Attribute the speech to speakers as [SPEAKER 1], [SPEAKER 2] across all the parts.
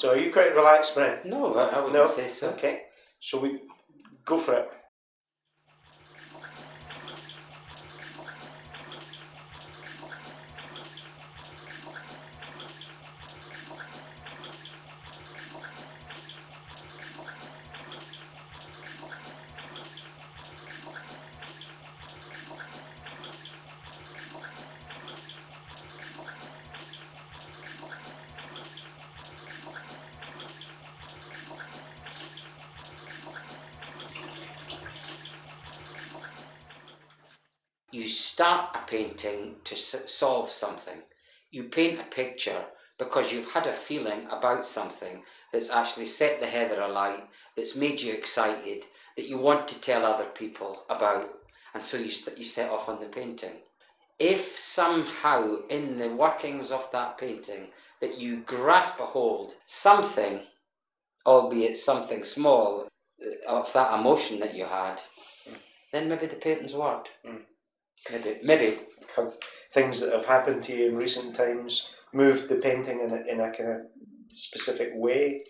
[SPEAKER 1] So are you quite relaxed, Brent?
[SPEAKER 2] No, I wouldn't say so.
[SPEAKER 1] Okay. Shall we go for it?
[SPEAKER 2] You start a painting to solve something. You paint a picture because you've had a feeling about something that's actually set the heather alight, that's made you excited, that you want to tell other people about, and so you set off on the painting. If somehow in the workings of that painting that you grasp a hold, something, albeit something small, of that emotion that you had, then maybe the painting's worked. Maybe.
[SPEAKER 1] Have things that have happened to you in recent times moved the painting in a kind of specific way?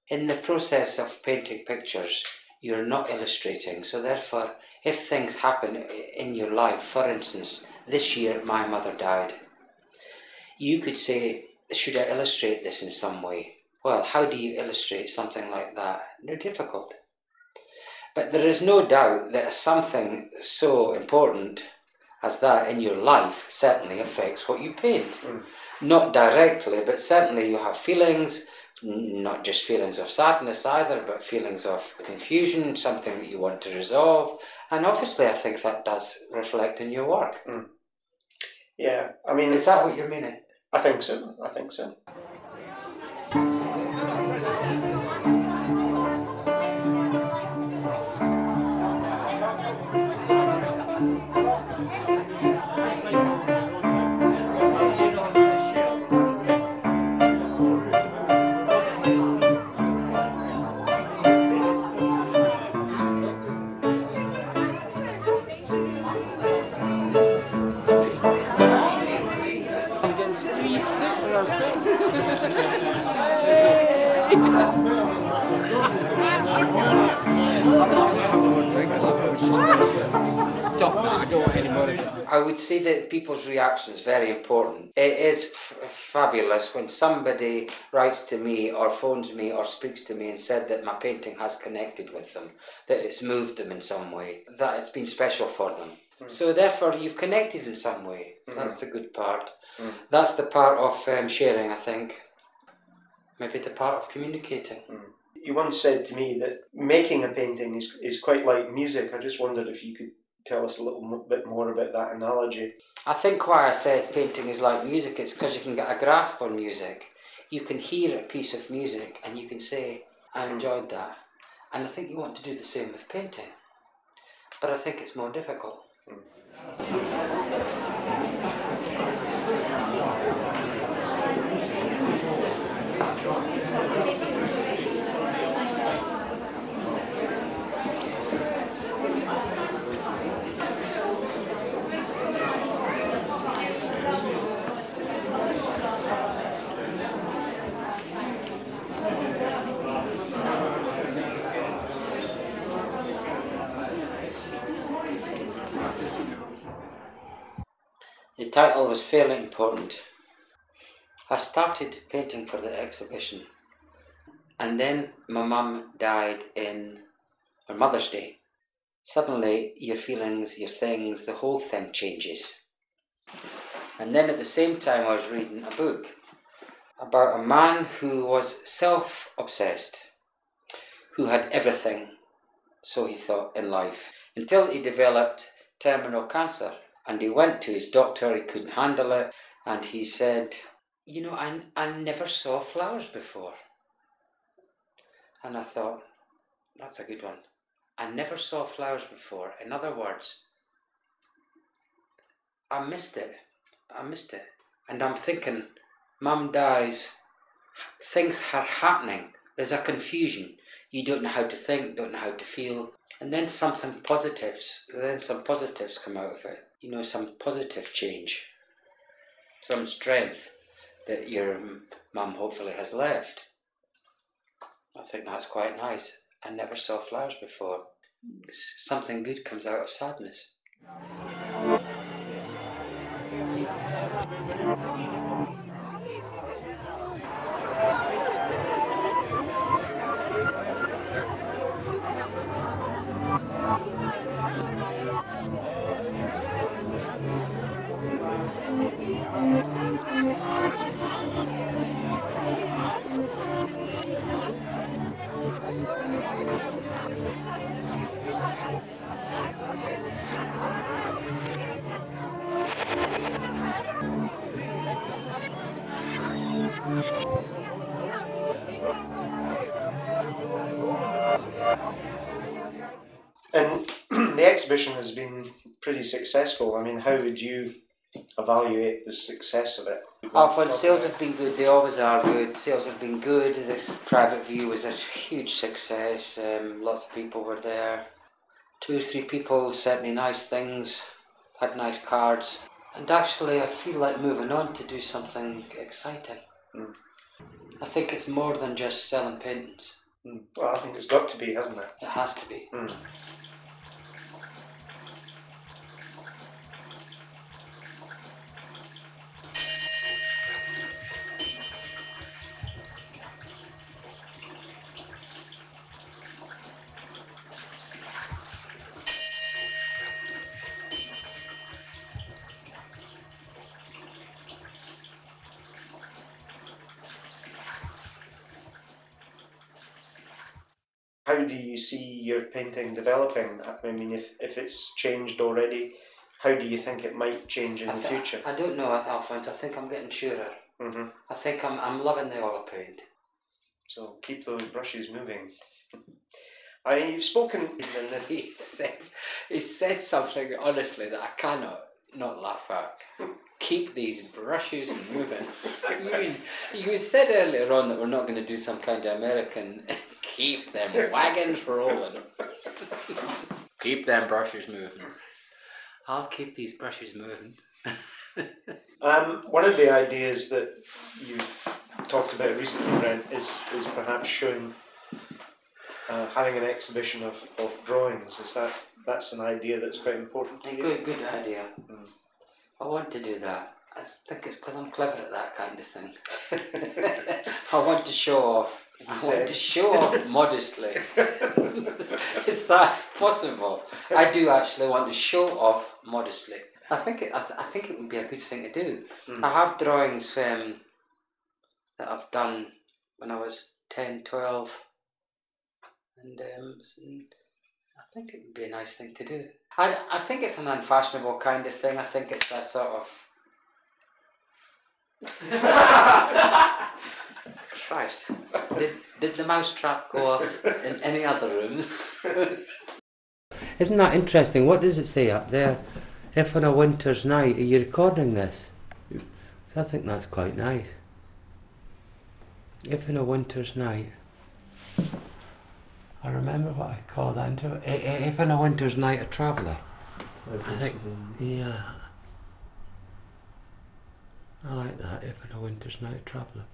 [SPEAKER 2] In the process of painting pictures, you're not illustrating, so therefore, if things happen in your life, for instance, this year my mother died, you could say, should I illustrate this in some way? Well, how do you illustrate something like that? They're difficult. But there is no doubt that something so important as that in your life certainly affects what you paint. Not directly, but certainly you have feelings, not just feelings of sadness either, but feelings of confusion, something that you want to resolve. And obviously I think that does reflect in your work.
[SPEAKER 1] Yeah, I mean...
[SPEAKER 2] Is that what you're meaning?
[SPEAKER 1] I think so, I think so.
[SPEAKER 3] I'm getting squeezed next to her face. Stop that, I don't want any more of this.
[SPEAKER 2] I would say that people's reaction is very important. It is fabulous when somebody writes to me or phones me or speaks to me and said that my painting has connected with them, that it's moved them in some way, that it's been special for them. So therefore you've connected in some way. That's the good part. That's the part of sharing, I think. Maybe the part of communicating.
[SPEAKER 1] You once said to me that making a painting is quite like music. I just wondered if you could tell us a little bit more about that analogy.
[SPEAKER 2] I think why I said painting is like music, it's because you can get a grasp on music. You can hear a piece of music and you can say, I enjoyed that. And I think you want to do the same with painting. But I think it's more difficult. The title was fairly important. I started painting for the exhibition, and then my mum died on Mother's Day. Suddenly your feelings, your things, the whole thing changes. And then at the same time I was reading a book about a man who was self-obsessed, who had everything, so he thought, in life, until he developed terminal cancer. And he went to his doctor, he couldn't handle it, and he said, you know, I never saw flowers before. And I thought, that's a good one. I never saw flowers before. In other words, I missed it. And I'm thinking, Mum dies, things are happening, there's a confusion. You don't know how to think, don't know how to feel. And then some positives come out of it. You know, some positive change, some strength that your mum hopefully has left. I think that's quite nice. I never saw flowers before. Something good comes out of sadness.
[SPEAKER 1] And the exhibition has been pretty successful. I mean, how would you evaluate the success of it?
[SPEAKER 2] Oh, well, sales have been good. They always are good. Sales have been good. This private view was a huge success. Lots of people were there. 2 or 3 people sent me nice things, had nice cards. And actually, I feel like moving on to do something exciting.
[SPEAKER 1] Mm.
[SPEAKER 2] I think it's more than just selling paintings.
[SPEAKER 1] Mm. Well, I think it's got to be, hasn't it?
[SPEAKER 2] It has to be.
[SPEAKER 1] Mm. How do you see your painting developing? I mean, if it's changed already, how do you think it might change in the future?
[SPEAKER 2] I don't know, Alphonse. I think I'm getting surer.
[SPEAKER 1] Mm-hmm.
[SPEAKER 2] I think I'm loving the oil paint.
[SPEAKER 1] So keep those brushes moving. I mean, you've spoken.
[SPEAKER 2] He said something honestly that I cannot not laugh at. Keep these brushes moving. You said earlier on that we're not going to do some kind of American. Keep them wagons rolling. Keep them brushes moving. I'll keep these brushes moving.
[SPEAKER 1] One of the ideas that you've talked about recently, Brent, is perhaps showing, having an exhibition of drawings. That's an idea that's quite important to you?
[SPEAKER 2] Good idea.
[SPEAKER 1] Mm.
[SPEAKER 2] I want to do that. I think it's because I'm clever at that kind of thing. I want to show off. I want to show off modestly. Is that possible? I do actually want to show off modestly. I think it would be a good thing to do.
[SPEAKER 1] Mm.
[SPEAKER 2] I have drawings that I've done when I was 10, 12, and I think it would be a nice thing to do. I think it's an unfashionable kind of thing. I think it's a sort of... Christ. Did the mousetrap go off in any other rooms? Isn't that interesting? What does it say up there? If on a winter's night, are you recording this? So I think that's quite nice. If on a winter's night. I remember what I called that. If on a winter's night, a traveller. I think, yeah. I like that. If on a winter's night, a traveller.